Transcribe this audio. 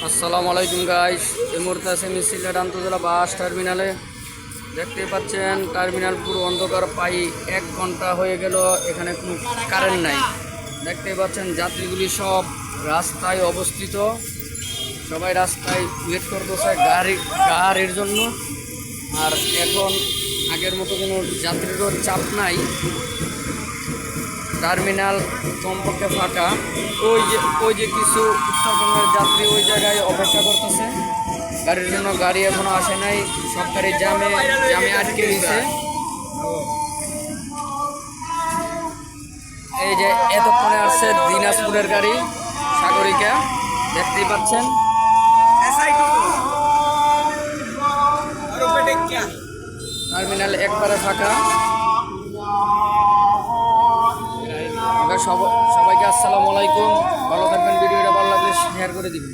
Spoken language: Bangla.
আসসালামু আলাইকুম গাইস। এই মুহূর্তে আছে আমি সিলেট আন্তজেলা বাস টার্মিনালে। দেখতেই পাচ্ছেন টার্মিনাল পুরো অন্ধকার, প্রায় 1 ঘন্টা হয়ে গেল, এখানে কোনো কারেন্ট নাই। দেখতেই পাচ্ছেন যাত্রীগুলি সব রাস্তায় অবস্থিত, সবাই রাস্তায় ওয়েট করতেছে গাড়ির জন্য। আর এখন আগের মতো কোনো যাত্রীরও চাপ নাই, টার্মিনাল কমপক্ষে ফাঁকা। ওই যে কিছু উত্তরবঙ্গের যাত্রী ওই জায়গায় অপেক্ষা করতেছে গাড়ির জন্য, গাড়ি এখনো আসে নাই, সব গাড়ি জামে আটকে দিয়েছে। এই যে এতক্ষণে আসছে দিনাজপুরের গাড়ি সাগরিকা, দেখতেই পাচ্ছেন। টার্মিনাল একবারে ফাঁকা। সবাইকে আসসালামু আলাইকুম, ভালো থাকবেন। ভিডিওটা ভালো লাগলে শেয়ার করে দিবেন।